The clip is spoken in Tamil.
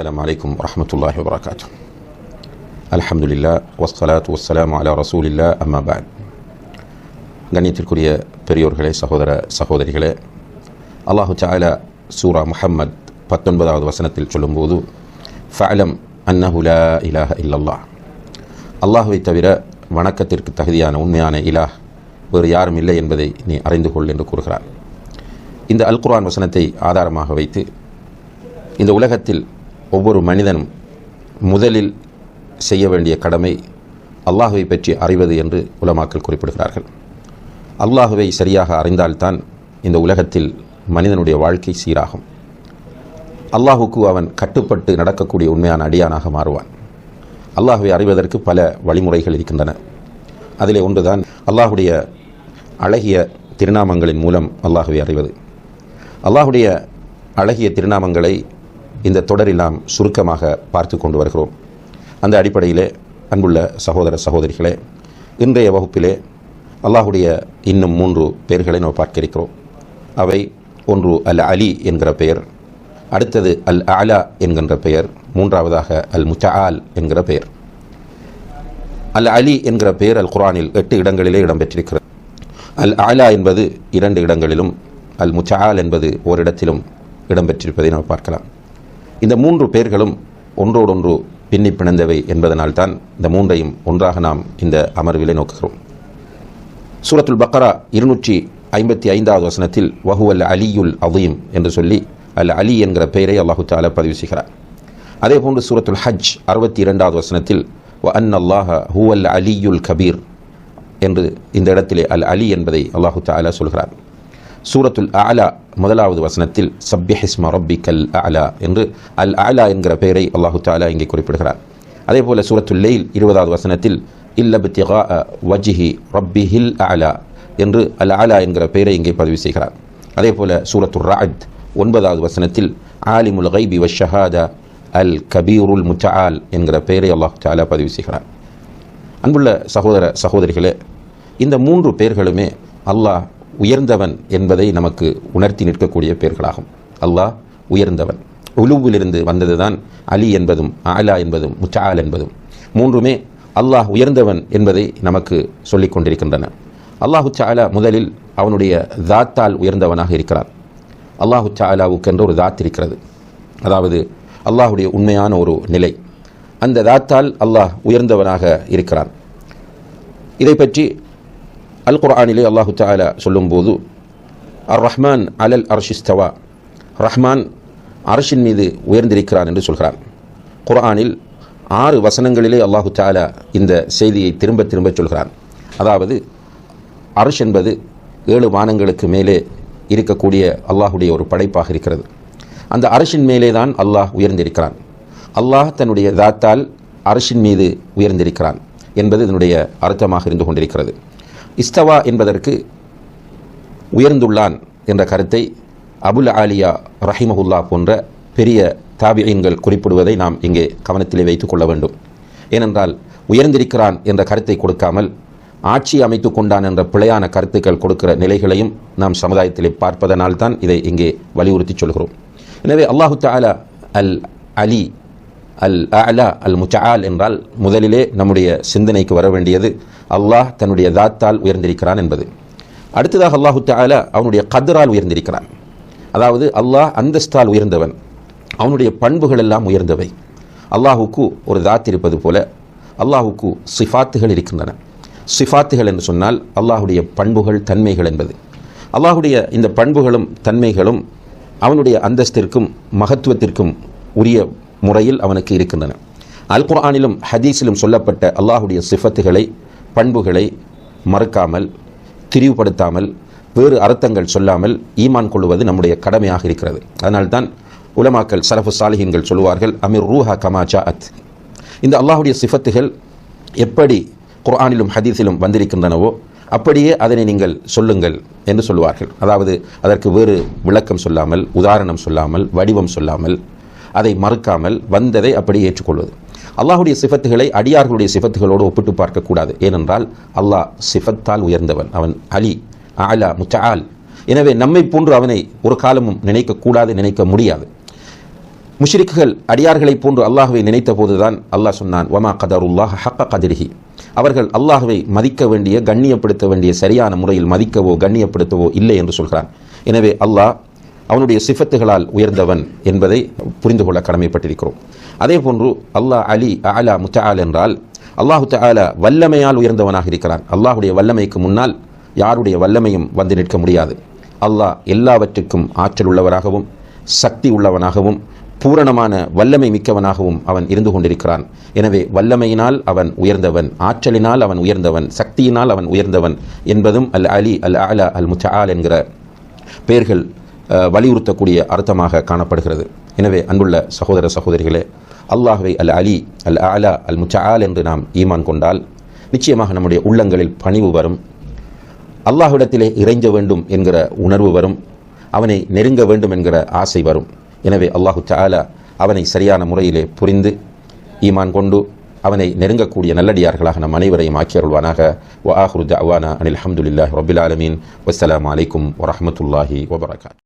السلام عليكم ورحمة الله وبركاته. الحمد لله والصلاة والسلام على رسول الله أما بعد. கண்ணியத்திற்குரிய பெரியோர்களே, சகோதரிகளே, அல்லாஹு தஆலா சூரா முஹம்மத் 19வது வசனத்தில் சொல்லும்போது ஃபஅலம் அன்னஹு லா இலாஹ இல்லல்லாஹ், அல்லாஹுவை தவிர வணக்கத்திற்கு தகுதியான உண்மையான இலாஹ் வேறு யாரும் இல்லை என்பதை நீ அறிந்து கொள் என்று கூறுகிறார். இந்த அல் குர்ஆன் வசனத்தை ஆதாரமாக வைத்து இந்த உலகத்தில் ஒவ்வொரு மனிதனும் முதலில் செய்ய வேண்டிய கடமை அல்லாஹுவை பற்றி அறிவது என்று உலமாக்கள் குறிப்பிடுகிறார்கள். அல்லாஹுவை சரியாக அறிந்தால்தான் இந்த உலகத்தில் மனிதனுடைய வாழ்க்கை சீராகும். அல்லாஹுக்கு அவன் கட்டுப்பட்டு நடக்கக்கூடிய உண்மையான அடியானாக மாறுவான். அல்லாஹுவை அறிவதற்கு பல வழிமுறைகள் இருக்கின்றன. அதிலே ஒன்றுதான் அல்லாஹுடைய அழகிய திருநாமங்களின் மூலம் அல்லாஹுவை அறிவது. அல்லாஹுடைய அழகிய திருநாமங்களை இந்த தொடரில் நாம் சுருக்கமாக பார்த்து கொண்டு வருகிறோம். அந்த அடிப்படையிலே அன்புள்ள சகோதரிகளே, இன்றைய வகுப்பிலே அல்லாஹுடைய இன்னும் 3 பெயர்களை நாம் பார்க்க இருக்கிறோம். அவை ஒன்று அல் அலி என்கிற பெயர், அடுத்தது அல் அலா என்கின்ற பெயர், மூன்றாவதாக அல் முத்தஆல் என்கிற பெயர். அல் அலி என்கிற பெயர் அல் குர்ஆனில் 8 இடங்களிலே இடம்பெற்றிருக்கிறது. அல் அலா என்பது 2 இடங்களிலும், அல் முத்தஆல் என்பது ஓரிடத்திலும் இடம்பெற்றிருப்பதை நாம் பார்க்கலாம். இந்த 3 பெயர்களும் ஒன்றோடொன்று பின்னி பிணைந்தவை என்பதனால்தான் இந்த 3ஐயும் ஒன்றாக நாம் இந்த அமர்விலே நோக்குகிறோம். சூரத்துல் பக்ரா 255வது வசனத்தில் வஹுவல் அலியுல் அதீம் என்று சொல்லி அல் அலி என்கிற பெயரை அல்லாஹு தஆலா பதிவு செய்கிறார். அதே போன்று சூரத்துல் ஹஜ் 62வது வசனத்தில் வ அன்னல்லாஹ ஹுவல் அலியுல் கபீர் என்று இந்த இடத்திலே அல் அலி என்பதை அல்லாஹு தஆலா சொல்கிறார். சூரத்துல் அலா 1வது வசனத்தில் சப்பிஹிஸ்ம ரப்பிக்கல் அலா என்று அல் அலா என்கிற பெயரை அல்லாஹு தஆலா இங்கே குறிப்பிடுகிறார். அதே போல சூரத்துல் லைல் 20வது வசனத்தில் இல்லப்திகா வஜ்ஹி ரப்பிஹில் அலா என்று அல் அலா என்கிற பெயரை இங்கே பதிவு செய்கிறார். அதே போல சூரத்துர் ரஅத் 9வது வசனத்தில் ஆலிமுல் கைபி வஷ்ஷஹாதா அல் கபீருல் முத்தஆல் என்கிற பெயரை அல்லாஹு தஆலா பதிவு செய்கிறார். அன்புள்ள சகோதரிகளே, இந்த 3 பெயர்களுமே அல்லாஹ் உயர்ந்தவன் என்பதை நமக்கு உணர்த்தி நிற்கக்கூடிய பெயர்களாகும். அல்லாஹ் உயர்ந்தவன், உலுவிலிருந்து வந்ததுதான் அலி என்பதும் அலா என்பதும் முத்தஆல் என்பதும். 3மே அல்லாஹ் உயர்ந்தவன் என்பதை நமக்கு சொல்லிக் கொண்டிருக்கின்றன. அல்லாஹு தஆலா முதலில் அவனுடைய தாத்தால் உயர்ந்தவனாக இருக்கிறார். அல்லாஹு தஆலாவுக்கென்ற ஒரு தாத் இருக்கிறது, அதாவது அல்லாஹுடைய உண்மையான ஒரு நிலை. அந்த தாத்தால் அல்லாஹ் உயர்ந்தவனாக இருக்கிறான். இதை பற்றி அல் குர்ஆனிலே அல்லாஹு தஆலா சொல்லும்போது அர் ரஹ்மான் அலல் அர்ஷிஸ்தவா, ரஹ்மான் அர்ஷின் மீது உயர்ந்திருக்கிறான் என்று சொல்கிறான். குர்ஆனில் 6 வசனங்களிலே அல்லாஹு தஆலா இந்த செய்தியை திரும்ப சொல்கிறான். அதாவது அர்ஷ் என்பது 7 வானங்களுக்கு மேலே இருக்கக்கூடிய அல்லாஹுடைய ஒரு படைப்பாக இருக்கிறது. அந்த அர்ஷின் மேலே தான் அல்லாஹ் உயர்ந்திருக்கிறான். அல்லாஹ் தன்னுடைய தாத்தால் அர்ஷின் மீது உயர்ந்திருக்கிறான் என்பது இதனுடைய அர்த்தமாக இருந்து கொண்டிருக்கிறது. இஸ்தவா என்பதற்கு உயர்ந்துள்ளான் என்ற கருத்தை அபுல் ஆலியா ரஹிமஹுல்லா போன்ற பெரிய தாபிஈன்கள் குறிப்பிடுவதை நாம் இங்கே கவனத்திலே வைத்துக் கொள்ள வேண்டும். ஏனென்றால் உயர்ந்திருக்கிறான் என்ற கருத்தை கொடுக்காமல் ஆட்சி அமைத்து கொண்டான் என்ற பிழையான கருத்துக்கள் கொடுக்கிற நிலைகளையும் நாம் சமுதாயத்திலே பார்ப்பதனால் தான் இதை இங்கே வலியுறுத்தி சொல்கிறோம். எனவே அல்லாஹு தஆலா அல் அலி அல் அலா அல் முத்தஆல் என்றால் முதலிலே நம்முடைய சிந்தனைக்கு வர வேண்டியது அல்லாஹ் தன்னுடைய தாத்தால் உயர்ந்திருக்கிறான் என்பது. அடுத்ததாக அல்லாஹு தஆலா அவனுடைய கத்ரால் உயர்ந்திருக்கிறான். அதாவது அல்லாஹ் அந்தஸ்தால் உயர்ந்தவன், அவனுடைய பண்புகள் எல்லாம் உயர்ந்தவை. அல்லாஹுக்கு ஒரு தாத் இருப்பது போல அல்லாஹுக்கு சிஃபாத்துகள் இருக்கின்றன. சிஃபாத்துகள் என்று சொன்னால் அல்லாஹுடைய பண்புகள், தன்மைகள் என்பது. அல்லாஹுடைய இந்த பண்புகளும் தன்மைகளும் அவனுடைய அந்தஸ்திற்கும் மகத்துவத்திற்கும் உரிய முறையில் அவனுக்கு இருக்கின்றன. அல் குர்ஆனிலும் ஹதீஸிலும் சொல்லப்பட்ட அல்லாஹுடைய சிஃபத்துகளை, பண்புகளை மறுக்காமல், திரிவுபடுத்தாமல், வேறு அர்த்தங்கள் சொல்லாமல் ஈமான் கொள்வது நம்முடைய கடமையாக இருக்கிறது. அதனால்தான் உலமாக்கள் சலஃபு சாலிஹீன்கள் சொல்லுவார்கள், அமிர் ரூஹா கமா ஜாஅத். இந்த அல்லாஹுடைய சிஃபத்துகள் எப்படி குர்ஆனிலும் ஹதீஸிலும் வந்திருக்கின்றனவோ அப்படியே அதனை நீங்கள் சொல்லுங்கள் என்று சொல்லுவார்கள். அதாவது அதற்கு வேறு விளக்கம் சொல்லாமல், உதாரணம் சொல்லாமல், வடிவம் சொல்லாமல், அதை மறுக்காமல் வந்ததை அப்படி ஏற்றுக்கொள்வது. அல்லாஹுடைய சிஃபத்துகளை அடியார்களுடைய சிஃபத்துகளோடு ஒப்பிட்டு பார்க்கக்கூடாது. ஏனென்றால் அல்லாஹ் சிஃபத்தால் உயர்ந்தவன், அவன் அலி அலா முத்தஆல். எனவே நம்மை போன்று அவனை ஒரு காலமும் நினைக்கக்கூடாது, நினைக்க முடியாது. முஷ்ரிக்குகள் அடியார்களைப் போன்று அல்லாஹ்வை நினைத்த போதுதான் அல்லாஹ் சொன்னான், வமா கதருல்லாஹ் ஹக்க கதிரிஹி, அவர்கள் அல்லாஹ்வை மதிக்க வேண்டிய, கண்ணியப்படுத்த வேண்டிய சரியான முறையில் மதிக்கவோ கண்ணியப்படுத்தவோ இல்லை என்று சொல்கிறான். எனவே அல்லாஹ் அவனுடைய சிஃபத்துகளால் உயர்ந்தவன் என்பதை புரிந்து கொள்ள கடமைப்பட்டிருக்கிறோம். அதே போன்று அல்லாஹ் அலி அலா முத்தஆல் என்றால் அல்லாஹு தஆலா வல்லமையால் உயர்ந்தவனாக இருக்கிறான். அல்லாஹுடைய வல்லமைக்கு முன்னால் யாருடைய வல்லமையும் வந்து நிற்க முடியாது. அல்லாஹ் எல்லாவற்றுக்கும் ஆற்றல் உள்ளவராகவும் சக்தி உள்ளவனாகவும் பூரணமான வல்லமை மிக்கவனாகவும் அவன் இருந்து கொண்டிருக்கிறான். எனவே வல்லமையினால் அவன் உயர்ந்தவன், ஆற்றலினால் அவன் உயர்ந்தவன், சக்தியினால் அவன் உயர்ந்தவன் என்பதும் அல் அலி அல் அலா அல் முத்தஆல் என்கிற பெயர்கள் வலியுறுத்தக்கூடிய அர்த்தமாக காணப்படுகிறது. எனவே அன்புள்ள சகோதர சகோதரிகளே, அல்லாஹ்வை அல் அலி அல் அலா அல் முத்தஆல் என்று நாம் ஈமான் கொண்டால் நிச்சயமாக நம்முடைய உள்ளங்களில் பணிவு வரும், அல்லாஹ்விடத்திலே இறைஞ்ச வேண்டும் என்கிற உணர்வு வரும், அவனை நெருங்க வேண்டும் என்கிற ஆசை வரும். எனவே அல்லாஹு தஆலா அவனை சரியான முறையிலே புரிந்து ஈமான் கொண்டு அவனை நெருங்கக்கூடிய நல்லடியார்களாக நம் அனைவரையும் ஆக்கியருள்வானாக. வ ஆஹிரு தஅவானா அனில் ஹம்துலில்லாஹி ரப்பில் ஆலமீன். வஸ்ஸலாமு அலைக்கும் வரஹ்மத்துல்லாஹி வபரகாத்துஹு.